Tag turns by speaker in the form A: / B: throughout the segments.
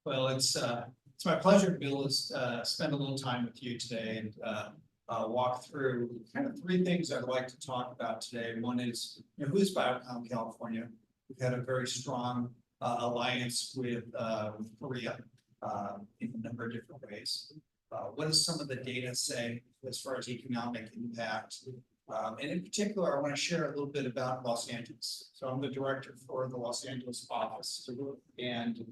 A: Well, it's my pleasure to be able to spend a little time with you today and walk through kind of three things I'd like to talk about today. One is, who's Biocom California? We've had a very strong alliance with Korea in a number of different ways. What does some of the data say as far as economic impact? And in particular, I want to share a little bit about Los Angeles. So I'm the director for the Los Angeles office, and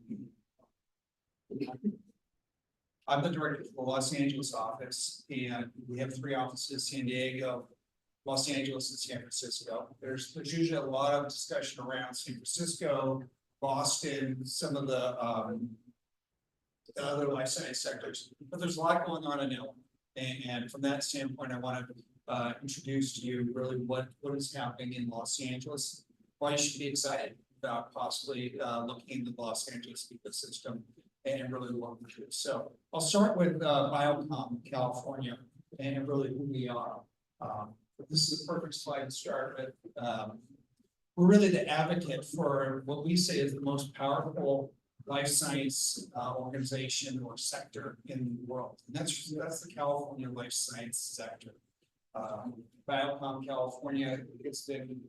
A: I'm the director for the Los Angeles office, and we have three offices: San Diego, Los Angeles, and San Francisco. There's usually a lot of discussion around San Francisco, Boston, some of the other life science sectors, but there's a lot going on in LA. And from that standpoint, I want to introduce to you really what is happening in Los Angeles, why you should be excited about possibly looking into the Los Angeles ecosystem and really what we do. So I'll start with Biocom California and really who we are. This is a perfect slide to start with. We're really the advocate for what we say is the most powerful life science organization or sector in the world. And that's the California life science sector. Biocom California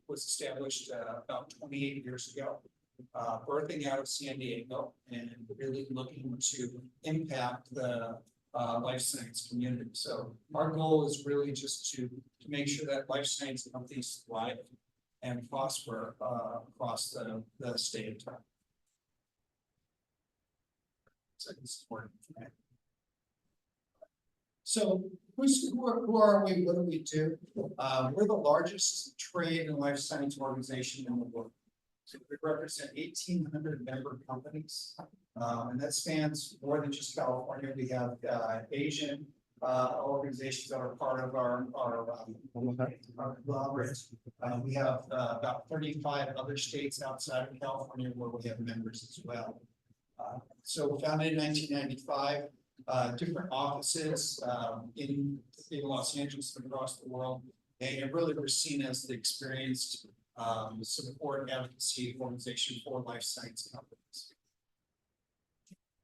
A: was established about 28 years ago, birthing out of San Diego and really looking to impact the life science community. So our goal is really just to make sure that life science companies thrive and prosper across the state of Texas. So who are we? What do we do? We're the largest trade and life science organization in the world. So we represent 1,800 member companies, and that spans more than just California. We have Asian organizations that are part of our conglomerate. We have about 35 other states outside of California where we have members as well. So founded in 1995, different offices in Los Angeles and across the world, and really we're seen as the experienced support advocacy organization for life science companies.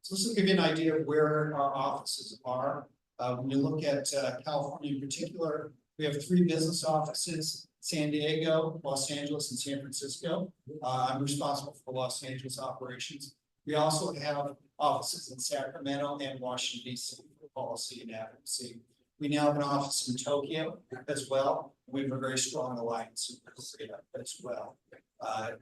A: So this will give you an idea of where our offices are. When you look at California in particular, we have three business offices: San Diego, Los Angeles, and San Francisco. I'm responsible for Los Angeles operations. We also have offices in Sacramento and Washington, D.C. for policy and advocacy. We now have an office in Tokyo as well. We have a very strong alliance in Korea as well.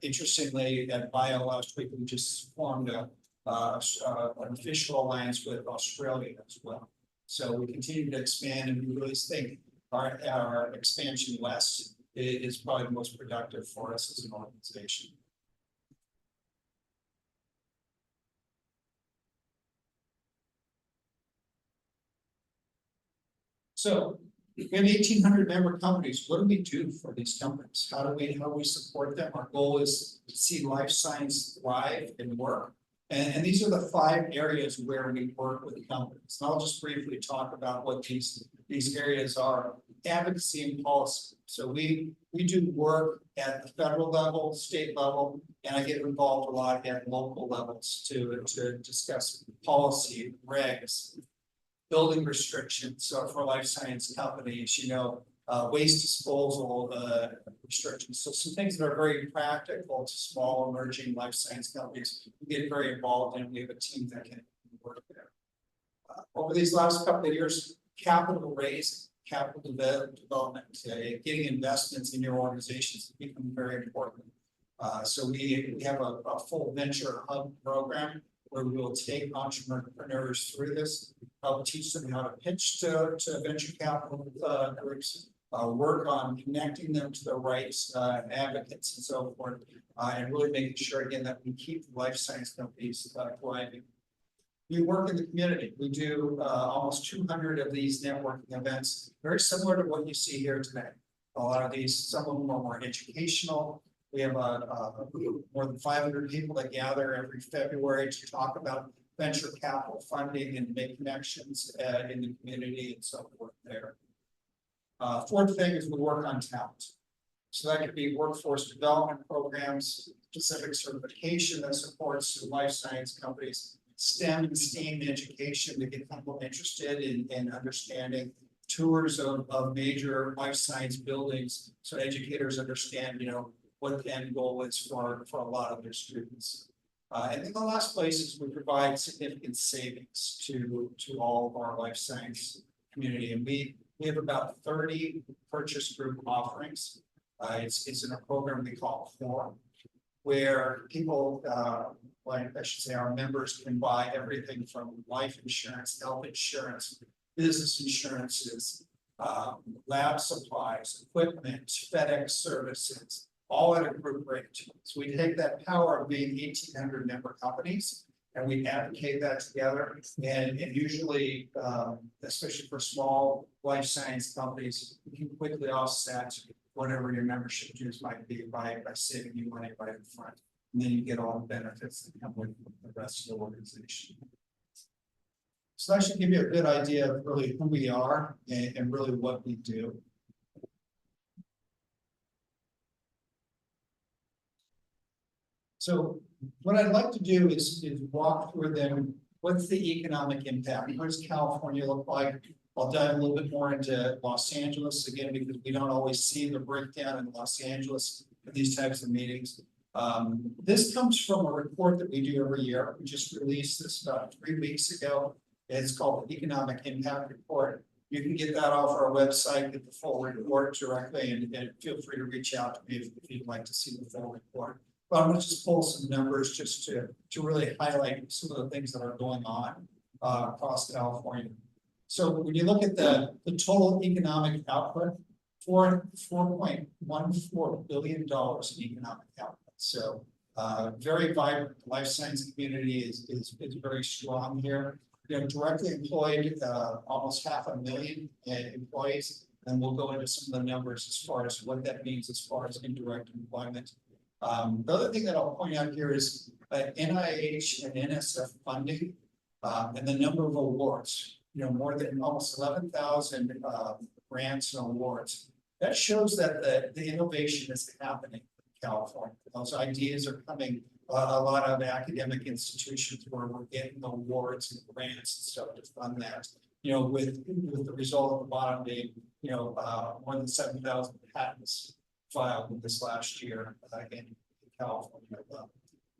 A: Interestingly, at Bio last week, we just formed an official alliance with Australia as well. So we continue to expand, and we really think our expansion west is probably the most productive for us as an organization. So we have 1,800 member companies. What do we do for these companies? How do we support them? Our goal is to see life science thrive and work. And these are the 5 areas where we work with companies. And I'll just briefly talk about what these areas are. Advocacy and policy. So we do work at the federal level, state level, and I get involved a lot at local levels to discuss policy, regs, building restrictions. So for life science companies, waste disposal restrictions. So some things that are very practical to small emerging life science companies, we get very involved in. We have a team that can work there. Over these last couple of years, capital raising, capital development, getting investments in your organizations has become very important. So we have a full venture hub program where we will take entrepreneurs through this, help teach them how to pitch to venture capital groups, work on connecting them to the right advocates and so forth, and really making sure, again, that we keep life science companies thriving. We work in the community. We do almost 200 of these networking events, very similar to what you see here today. A lot of these, some of them are more educational. We have more than 500 people that gather every February to talk about venture capital funding and make connections in the community and so forth there. Fourth thing is we work on talent. So that could be workforce development programs, specific certification that supports life science companies. STEM and STEAM education to get people interested in understanding tours of major life science buildings, so educators understand, what the end goal is for a lot of their students. And then the last place is we provide significant savings to all of our life science community, and we have about 30 purchase group offerings. It's in a program we call Core, where people, like I should say, our members can buy everything from life insurance, health insurance, business insurances, lab supplies, equipment, FedEx services, all at a group rate. So we take that power of being 1,800 member companies and we advocate that together. And usually, especially for small life science companies, you can quickly offset whatever your membership dues might be by saving you money right up front. And then you get all the benefits that come with the rest of the organization. So that should give you a good idea of really who we are and really what we do. So what I'd like to do is walk through them. What's the economic impact? What does California look like? I'll dive a little bit more into Los Angeles again, because we don't always see the breakdown in Los Angeles for these types of meetings. This comes from a report that we do every year. We just released this about 3 weeks ago. It's called the Economic Impact Report. You can get that off our website, get the full report directly, and feel free to reach out to me if you'd like to see the full report. But I'm going to just pull some numbers just to really highlight some of the things that are going on across California. So when you look at the total economic output, $4.14 billion in economic output. So very vibrant life science community is very strong here. Directly employed almost 500,000 employees, and we'll go into some of the numbers as far as what that means as far as indirect employment. The other thing that I'll point out here is NIH and NSF funding and the number of awards. More than almost 11,000 grants and awards. That shows that the innovation is happening in California. Those ideas are coming. A lot of academic institutions where we're getting awards and grants and stuff to fund that. With the result of the bottom being, more than 7,000 patents filed in this last year in California.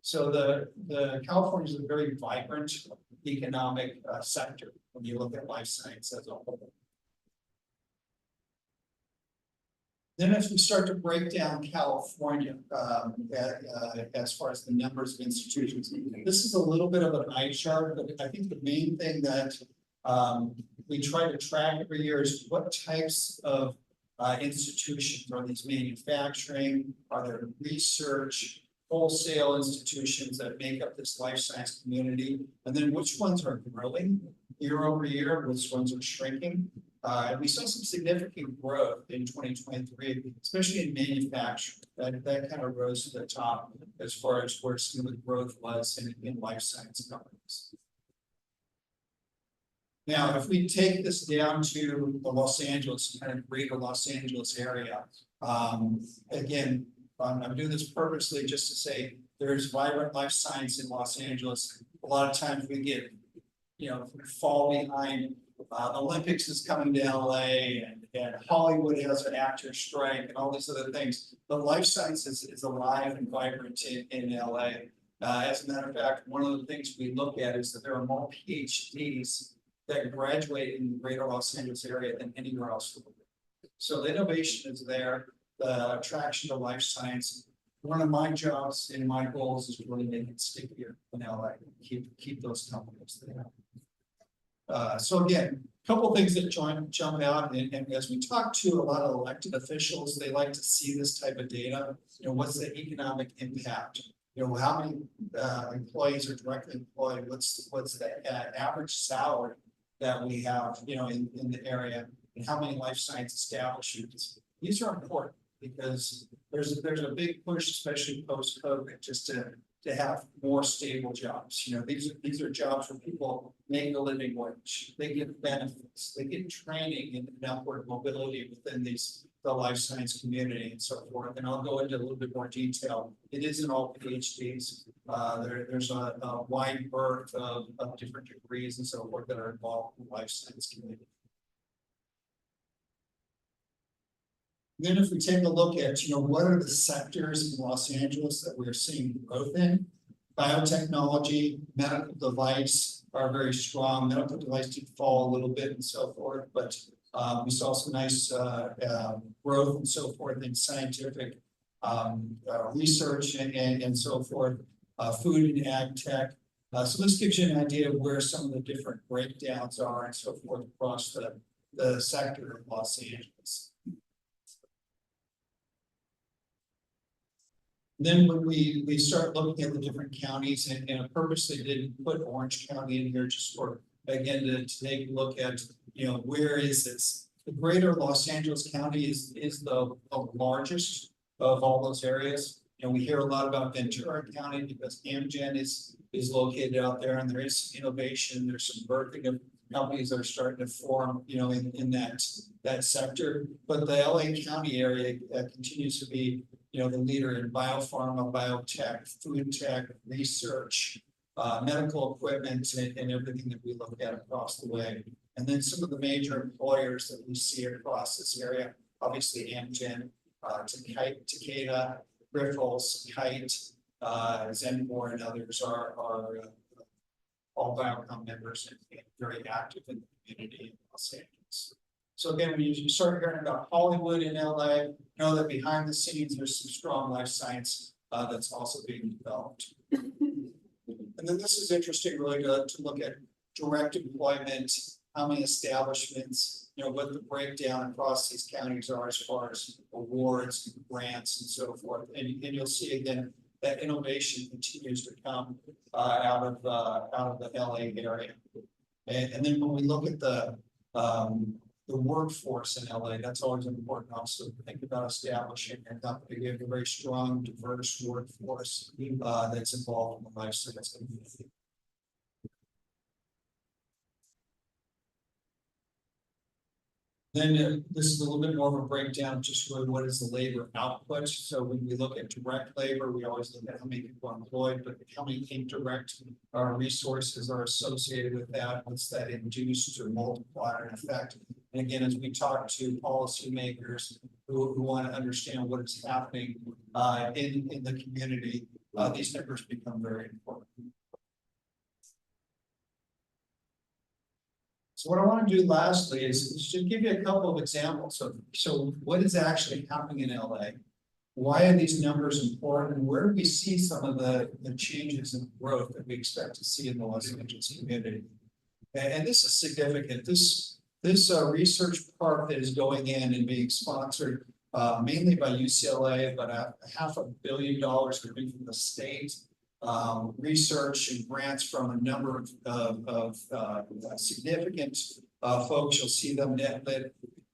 A: So the California is a very vibrant economic sector when you look at life science as a whole. Then as we start to break down California as far as the numbers of institutions, this is a little bit of an eye chart, but I think the main thing that we try to track every year is what types of institutions are these manufacturing, are there research, wholesale institutions that make up this life science community, and then which ones are growing year over year, which ones are shrinking. And we saw some significant growth in 2023, especially in manufacturing. That kind of rose to the top as far as where some of the growth was in life science companies. Now, if we take this down to the Los Angeles, kind of greater Los Angeles area, again, I'm doing this purposely just to say there's vibrant life science in Los Angeles. A lot of times we get, fall behind. Olympics is coming to LA and Hollywood has an actor strike and all these other things. But life science is alive and vibrant in LA. As a matter of fact, one of the things we look at is that there are more PhDs that graduate in the greater Los Angeles area than anywhere else in the world. So the innovation is there, the attraction to life science. One of my jobs and my goals is to really make it stickier in LA, keep those companies there. So again, a couple things that jump out, and as we talk to a lot of elected officials, they like to see this type of data. What's the economic impact? How many employees are directly employed? What's the average salary that we have, in the area, and how many life science establishments? These are important because there's a big push, especially post-COVID, just to have more stable jobs. These are jobs where people make a living wage, they get benefits, they get training and upward mobility within these the life science community and so forth. And I'll go into a little bit more detail. It isn't all PhDs. There's a wide berth of different degrees and so forth that are involved in the life science community. Then if we take a look at, what are the sectors in Los Angeles that we're seeing growth in? Biotechnology, medical device are very strong. Medical device did fall a little bit and so forth, but we saw some nice growth and so forth in scientific research and so forth, food and ag tech. So this gives you an idea of where some of the different breakdowns are and so forth across the sector of Los Angeles. Then when we start looking at the different counties, and I purposely didn't put Orange County in here just for, again, to take a look at, where is this? The greater Los Angeles County is the largest of all those areas. We hear a lot about Ventura County because Amgen is located out there, and there is innovation. There's some birthing of companies that are starting to form, in that sector. But the LA County area continues to be, the leader in biopharma, biotech, food tech, research, medical equipment, and everything that we look at across the way. And then some of the major employers that we see across this area, obviously Amgen, Takeda, Grifols, Kite, Zenmore, and others are all Biocom members and very active in the community in Los Angeles. So again, when you start hearing about Hollywood in LA, know that behind the scenes, there's some strong life science that's also being developed. And then this is interesting really to look at direct employment, how many establishments, what the breakdown across these counties are as far as awards, and grants, and so forth. And you'll see again that innovation continues to come out of the LA area. And then when we look at the workforce in LA, that's always important also to think about establishing a company. We have a very strong, diverse workforce that's involved in the life science community. Then this is a little bit more of a breakdown of just really what is the labor output. So when we look at direct labor, we always look at how many people are employed, but how many indirect resources are associated with that. What's that induced or multiplier effect? And again, as we talk to policymakers who want to understand what is happening in the community, these numbers become very important. So what I want to do lastly is to give you a couple of examples of so what is actually happening in LA. Why are these numbers important, and where do we see some of the changes in growth that we expect to see in the Los Angeles community? And this is significant. This research part that is going in and being sponsored mainly by UCLA, but $500 million coming from the state. Research and grants from a number of significant folks. You'll see them down there.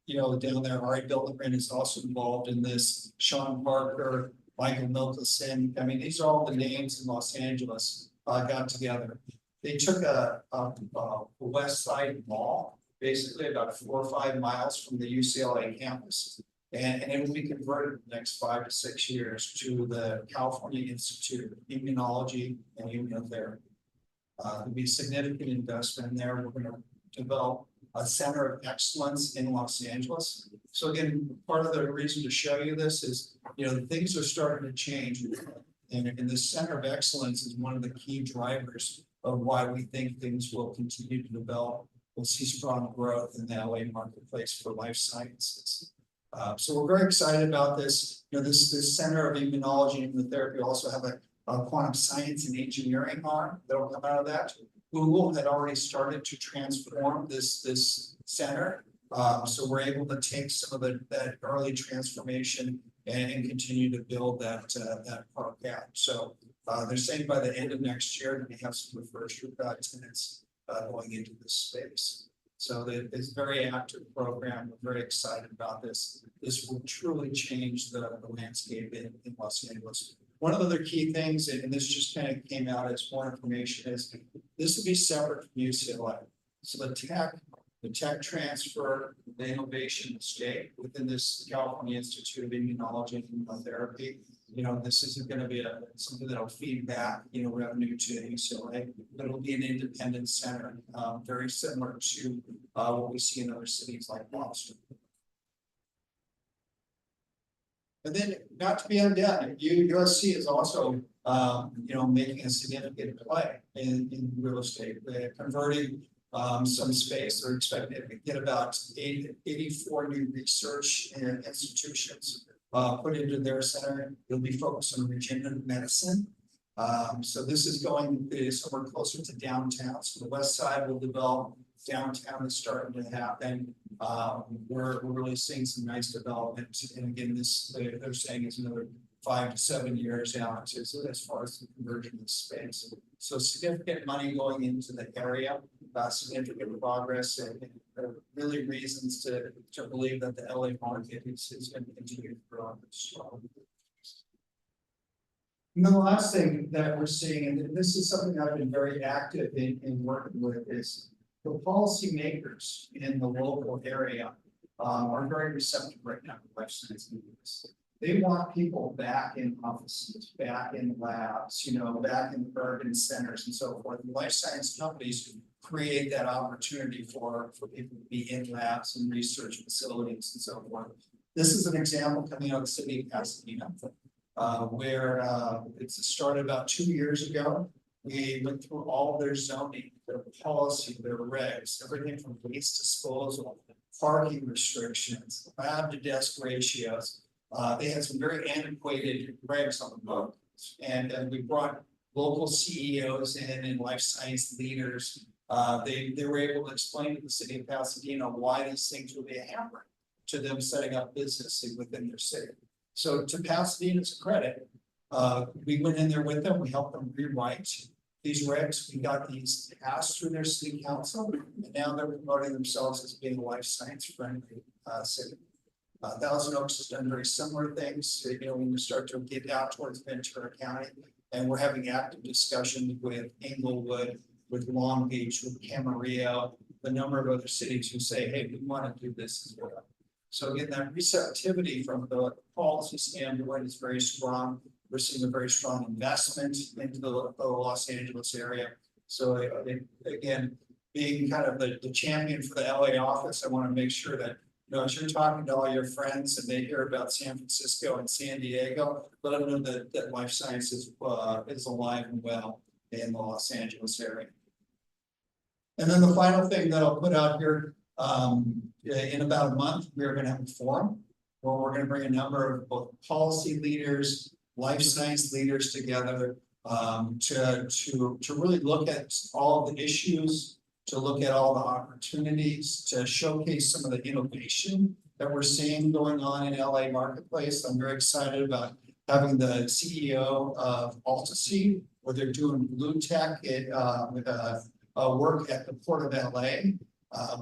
A: Ari Bilderman is also involved in this. Sean Parker, Michael Milton. I mean, these are all the names in Los Angeles got together. They took a West Side Mall, basically about 4 or 5 miles from the UCLA campus. And it will be converted in the next 5 to 6 years to the California Institute of Immunology and Immunotherapy. There'll be a significant investment in there. We're going to develop a center of excellence in Los Angeles. So again, part of the reason to show you this is, things are starting to change. And the center of excellence is one of the key drivers of why we think things will continue to develop. We'll see strong growth in the LA marketplace for life sciences. So we're very excited about this. This Center of Immunology and Immunotherapy also have a quantum science and engineering arm that will come out of that. Google had already started to transform this center. So we're able to take some of that early transformation and continue to build that part out. So they're saying by the end of next year, we have some of the first tenants going into this space. So it's a very active program. We're very excited about this. This will truly change the landscape in Los Angeles. One of the other key things, and this just kind of came out as more information, is this will be separate from UCLA. So the tech the tech transfer, the innovation escape within this California Institute of Immunology and Immunotherapy. You know, this isn't going to be something that'll feed back, you know, revenue to UCLA, but it'll be an independent center, very similar to what we see in other cities like Boston. And then, not to be undone, USC is also, you know, making a significant play in real estate. They're converting some space. They're expecting to get about 84 new research institutions put into their center. They'll be focused on regenerative medicine. So this is going somewhere closer to downtown. So the west side will develop. Downtown is starting to happen. We're really seeing some nice development. And again, this they're saying is another 5 to 7 years out as far as the conversion of space. So significant money going into the area, significant progress, and really reasons to believe that the LA market is going to continue to grow strong. And then the last thing that we're seeing, and this is something I've been very active in working with, is the policymakers in the local area are very receptive right now to life science movements. They want people back in offices, back in labs, you know, back in urban centers and so forth. And life science companies create that opportunity for people to be in labs and research facilities and so forth. This is an example coming out of the city of Pasadena, where it started about 2 years ago. We went through all their zoning, their policy, their regs, everything from waste disposal, parking restrictions, lab to desk ratios. They had some very antiquated regs on the book, and we brought local CEOs in and life science leaders. They were able to explain to the city of Pasadena why these things would be a hammer to them setting up business within their city. So to Pasadena's credit, we went in there with them. We helped them rewrite these regs. We got these passed through their city council, and now they're promoting themselves as being a life science friendly city. Thousand Oaks has done very similar things. You know, when you start to get out towards Ventura County, and we're having active discussions with Inglewood, with Long Beach, with Camarillo, a number of other cities who say, hey, we want to do this as well. So again, that receptivity from the policy standpoint is very strong. We're seeing a very strong investment into the Los Angeles area. So again, being kind of the champion for the LA office, I want to make sure that, you know, as you're talking to all your friends and they hear about San Francisco and San Diego, let them know that life science is alive and well in the Los Angeles area. And then the final thing that I'll put out here, in about a month, we're going to have a forum where we're going to bring a number of both policy leaders, life science leaders together to really look at all the issues, to look at all the opportunities, to showcase some of the innovation that we're seeing going on in LA marketplace. I'm very excited about having the CEO of Altaseed, where they're doing blue tech work at the Port of LA.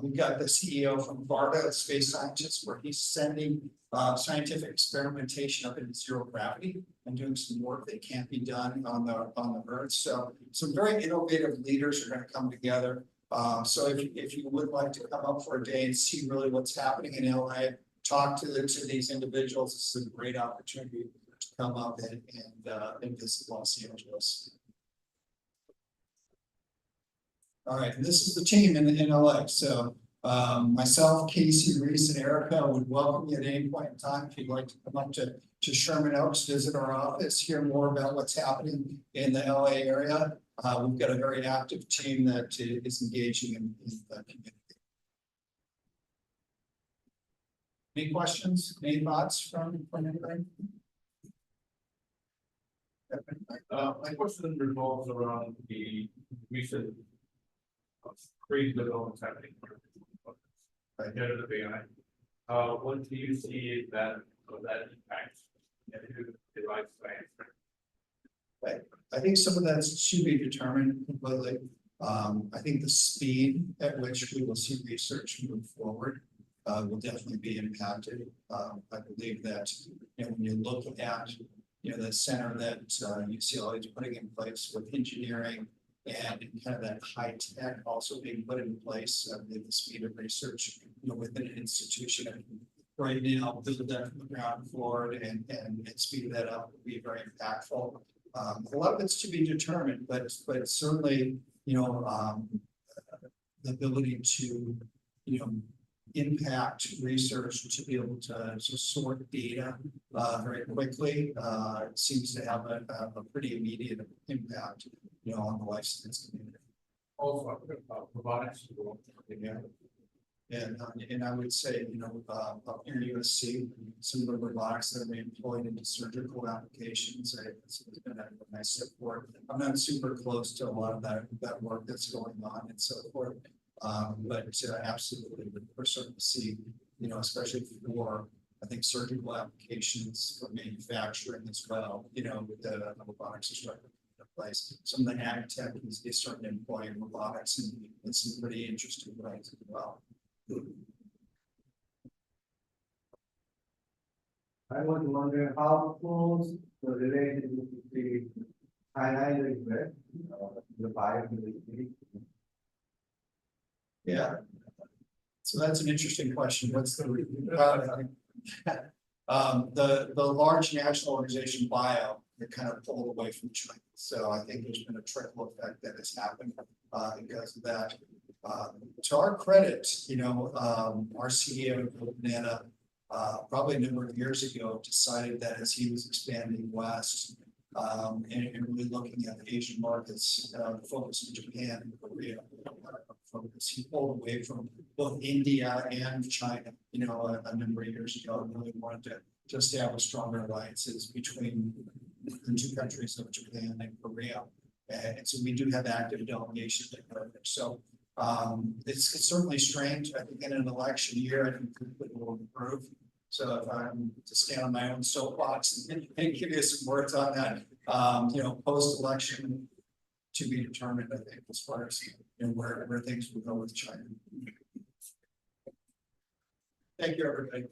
A: We've got the CEO from BARDA, space scientist, where he's sending scientific experimentation up into zero gravity and doing some work that can't be done on the Earth. So some very innovative leaders are going to come together. So if you would like to come up for a day and see really what's happening in LA, talk to these individuals, this is a great opportunity to come up and visit Los Angeles. All right, and this is the team in LA. So myself, Casey, Reese, and Erica would welcome you at any point in time if you'd like to come up to Sherman Oaks, visit our office, hear more about what's happening in the LA area. We've got a very active team that is engaging in the community. Any questions? Any thoughts from anybody?
B: My question revolves around the recent crazy developments happening in generative AI. What do you see that impacts the life science?
A: Right. I think some of that should be determined completely. I think the speed at which we will see research move forward will definitely be impacted. I believe that, you know, when you look at, you know, the center that UCLA is putting in place with engineering, and kind of that high tech also being put in place, the speed of research, within an institution. Right now, build that from the ground floor and speed that up would be very impactful. A lot of it's to be determined, but certainly, the ability to, impact research, to be able to sort data very quickly seems to have a pretty immediate impact, on the life science community.
B: Also, robotics.
A: And I would say, up here in USC, some of the robotics that are being employed into surgical applications, it's been a nice step forward. I'm not super close to a lot of that work that's going on and so forth. But absolutely, we're starting to see, especially for, I think, surgical applications for manufacturing as well, with the robotics is starting to place. Some of the ag tech is starting to employ robotics in some pretty interesting ways as well.
C: I was wondering how close the relationship between highlighted with the biodiversity.
A: Yeah. So that's an interesting question. What's the large national organization Bio that kind of pulled away from China. So I think there's been a trickle effect that has happened because of that. To our credit, our CEO Nana, probably a number of years ago decided that as he was expanding west and really looking at the Asian markets, focus in Japan and Korea, focus, he pulled away from both India and China, a number of years ago, and really wanted to establish stronger alliances between the two countries of Japan and Korea. And so we do have active delegations that go there. So it's certainly strange. I think in an election year, I think it will improve. So if I'm to stand on my own soapbox and give you some words on that, post-election to be determined, I think, as far as where things will go with China. Thank you, everybody.